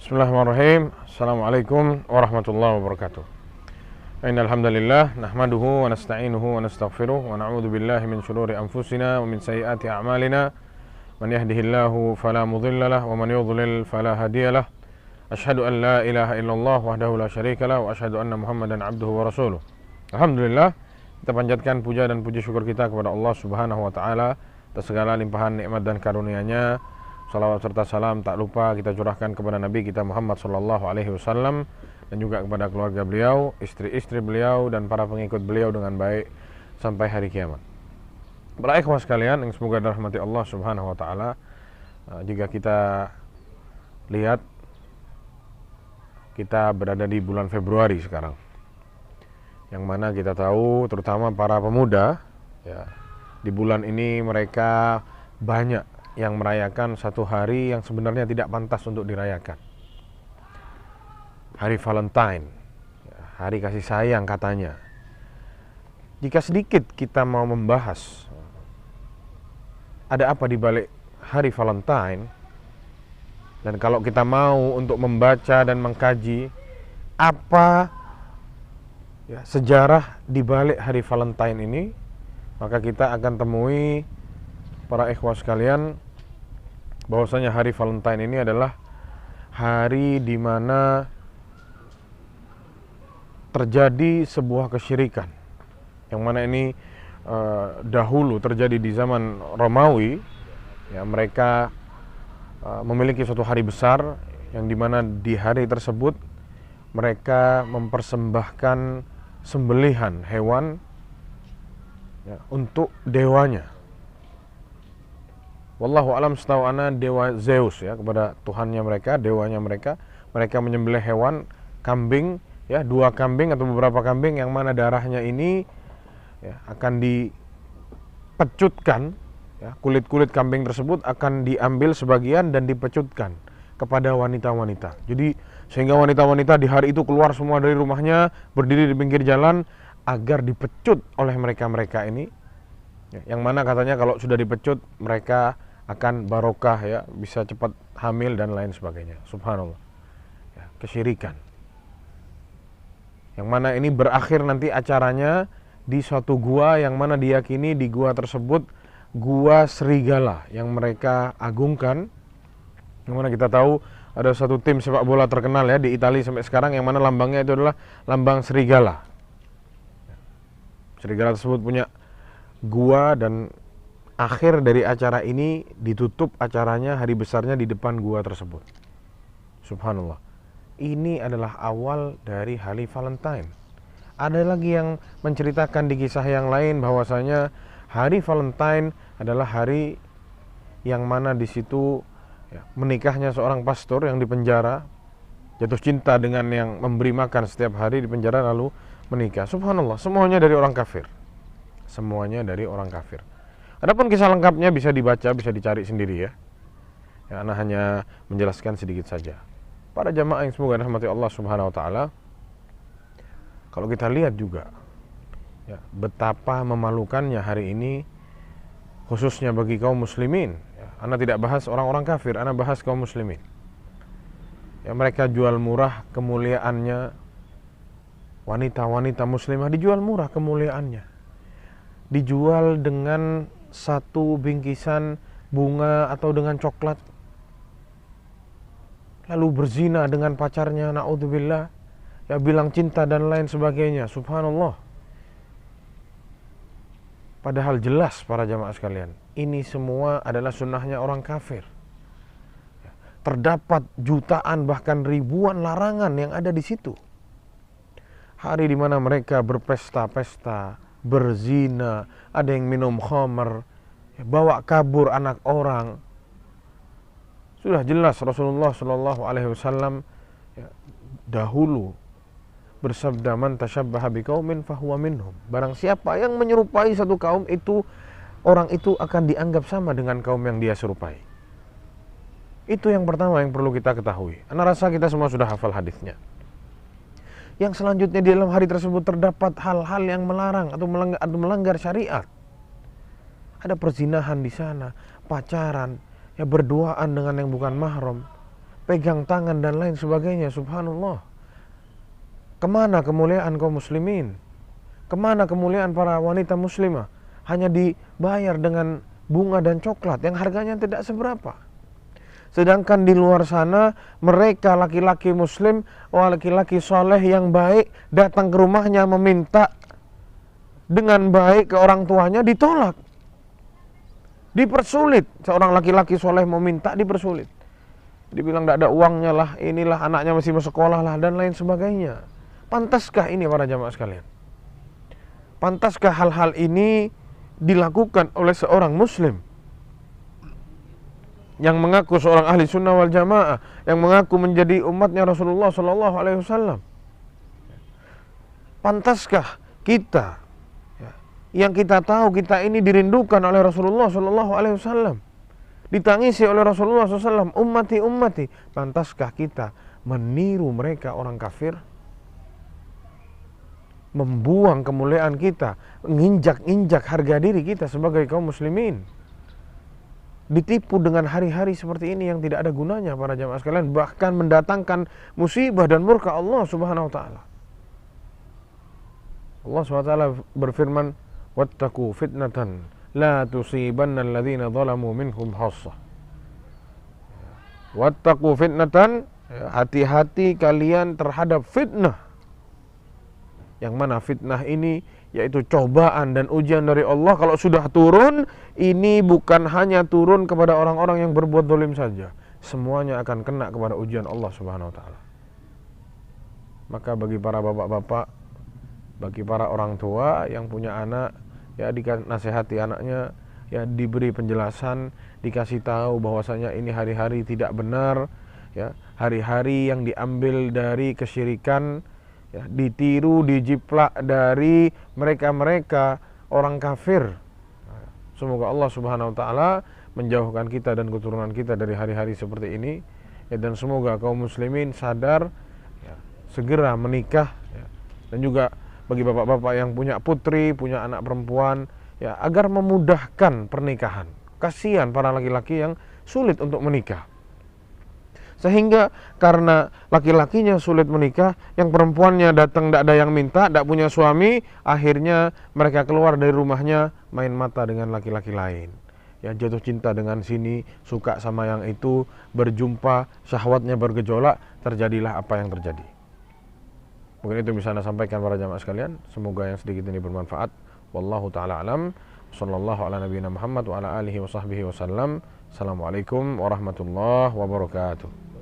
Bismillahirrahmanirrahim. Assalamualaikum warahmatullahi wabarakatuh. Innal hamdalillah nahmaduhu wa nasta'inuhu wa nastaghfiruh wa na'udzu billahi min shururi anfusina wa min sayyiati a'malina. Man yahdihillahu fala mudilla lahu wa man yudlil fala hadiyalah. Asyhadu an la ilaha illallah wahdahu la syarika lahu wa asyhadu anna Muhammadan abduhu wa rasuluh. Alhamdulillah, kita panjatkan puja dan puji syukur kita kepada Allah Subhanahu wa taala atas segala limpahan nikmat dan karunia-Nya. Salawat serta salam tak lupa kita curahkan kepada Nabi kita Muhammad sallallahu alaihi wasallam dan juga kepada keluarga beliau, istri-istri beliau dan para pengikut beliau dengan baik sampai hari kiamat. Para ikhwah sekalian yang semoga dirahmati Allah Subhanahu wa taala, jika kita lihat kita berada di bulan Februari sekarang, yang mana kita tahu terutama para pemuda ya, di bulan ini mereka banyak yang merayakan satu hari yang sebenarnya tidak pantas untuk dirayakan. Hari Valentine, hari kasih sayang katanya. Jika sedikit kita mau membahas ada apa di balik hari Valentine, dan kalau kita mau untuk membaca dan mengkaji apa ya, sejarah di balik hari Valentine ini, maka kita akan temui para ikhwah sekalian bahwasanya hari Valentine ini adalah hari di mana terjadi sebuah kesyirikan, yang mana ini dahulu terjadi di zaman Romawi ya, mereka memiliki suatu hari besar yang dimana di hari tersebut mereka mempersembahkan sembelihan hewan ya, untuk dewanya. Wallahu alam, setahu ana dewa Zeus ya, kepada Tuhannya mereka, dewanya mereka. Mereka menyembelih hewan kambing ya, 2 kambing atau beberapa kambing yang mana darahnya ini ya, akan dipecutkan ya, kulit-kulit kambing tersebut akan diambil sebagian dan dipecutkan kepada wanita-wanita. Jadi sehingga wanita-wanita di hari itu keluar semua dari rumahnya, berdiri di pinggir jalan agar dipecut oleh mereka-mereka ini ya, yang mana katanya kalau sudah dipecut mereka akan barokah ya, bisa cepat hamil dan lain sebagainya. Subhanallah ya, kesyirikan yang mana ini berakhir nanti acaranya di suatu gua yang mana diyakini di gua tersebut gua serigala yang mereka agungkan, yang mana kita tahu ada satu tim sepak bola terkenal ya di Italia sampai sekarang yang mana lambangnya itu adalah lambang serigala. Serigala tersebut punya gua dan akhir dari acara ini ditutup acaranya, hari besarnya di depan gua tersebut. Subhanallah. Ini adalah awal dari hari Valentine. Ada lagi yang menceritakan di kisah yang lain bahwasanya hari Valentine adalah hari yang mana di situ ya, menikahnya seorang pastor yang dipenjara, jatuh cinta dengan yang memberi makan setiap hari di penjara lalu menikah. Subhanallah, semuanya dari orang kafir. Semuanya dari orang kafir. Adapun kisah lengkapnya bisa dibaca, bisa dicari sendiri ya. Ya, ana hanya menjelaskan sedikit saja. Para jamaah yang semoga dirahmati Allah Subhanahu wa taala, kalau kita lihat juga ya, betapa memalukannya hari ini khususnya bagi kaum muslimin. Ya, ana tidak bahas orang-orang kafir, ana bahas kaum muslimin. Ya, mereka jual murah kemuliaannya. Wanita-wanita muslimah dijual murah kemuliaannya. Dijual dengan satu bingkisan bunga atau dengan coklat, lalu berzina dengan pacarnya, naudzubillah ya, bilang cinta dan lain sebagainya. Subhanallah. Padahal jelas para jamaah sekalian, ini semua adalah sunnahnya orang kafir. Terdapat jutaan bahkan ribuan larangan yang ada di situ. Hari di mana mereka berpesta-pesta, berzina, ada yang minum khamar, bawa kabur anak orang. Sudah jelas Rasulullah Shallallahu Alaihi Wasallam ya, dahulu bersabda, man tasyabbaha biqaumin fahuwa minhum. Barang siapa yang menyerupai satu kaum itu, orang itu akan dianggap sama dengan kaum yang dia serupai. Itu yang pertama yang perlu kita ketahui. Ana rasa kita semua sudah hafal hadisnya. Yang selanjutnya di dalam hari tersebut terdapat hal-hal yang melarang atau melanggar syariat. Ada perzinahan di sana, pacaran, ya berduaan dengan yang bukan mahram, pegang tangan dan lain sebagainya. Subhanallah. Kemana kemuliaan kaum muslimin? Kemana kemuliaan para wanita muslimah? Hanya dibayar dengan bunga dan coklat yang harganya tidak seberapa. Sedangkan di luar sana mereka laki-laki muslim, laki-laki soleh yang baik datang ke rumahnya meminta dengan baik ke orang tuanya, ditolak, dipersulit. Seorang laki-laki soleh meminta dipersulit, dibilang tidak ada uangnya lah, inilah anaknya masih mau sekolah lah, dan lain sebagainya. Pantaskah ini para jamaah sekalian? Pantaskah hal-hal ini dilakukan oleh seorang muslim yang mengaku seorang ahli sunnah wal jamaah, yang mengaku menjadi umatnya Rasulullah Sallallahu Alaihi Wasallam? Pantaskah kita, yang kita tahu kita ini dirindukan oleh Rasulullah Sallallahu Alaihi Wasallam, ditangisi oleh Rasulullah SAW, ummati ummati, pantaskah kita meniru mereka orang kafir, membuang kemuliaan kita, menginjak-injak harga diri kita sebagai kaum muslimin, ditipu dengan hari-hari seperti ini yang tidak ada gunanya para jamaah sekalian, bahkan mendatangkan musibah dan murka Allah Subhanahu wa taala. Allah Subhanahu wa taala berfirman, "Wattaqu fitnatan la tusibanna alladhina zalamu minhum khassah." Wattaqu fitnatan, hati-hati kalian terhadap fitnah. Yang mana fitnah ini yaitu cobaan dan ujian dari Allah. Kalau sudah turun, ini bukan hanya turun kepada orang-orang yang berbuat zalim saja, semuanya akan kena kepada ujian Allah Subhanahu wa taala. Maka bagi para bapak-bapak, bagi para orang tua yang punya anak, ya dinasehati anaknya, ya diberi penjelasan, dikasih tahu bahwasanya ini hari-hari tidak benar, ya, hari-hari yang diambil dari kesyirikan, ya, ditiru, dijiplak dari mereka-mereka orang kafir. Semoga Allah Subhanahu wa taala menjauhkan kita dan keturunan kita dari hari-hari seperti ini, ya, dan semoga kaum muslimin sadar, ya, segera menikah, ya, dan juga bagi bapak-bapak yang punya putri, punya anak perempuan, ya, agar memudahkan pernikahan. Kasihan para laki-laki yang sulit untuk menikah, sehingga karena laki-lakinya sulit menikah, yang perempuannya datang tidak ada yang minta, tidak punya suami, akhirnya mereka keluar dari rumahnya main mata dengan laki-laki lain, ya, jatuh cinta dengan sini, suka sama yang itu, berjumpa, syahwatnya bergejolak, terjadilah apa yang terjadi. Mungkin itu bisa Anda sampaikan para jamaah sekalian. Semoga yang sedikit ini bermanfaat. Wallahu ta'ala alam. Sallallahu ala nabiyina Muhammad wa ala alihi wa sahbihi wasallam. Assalamualaikum warahmatullahi wabarakatuh.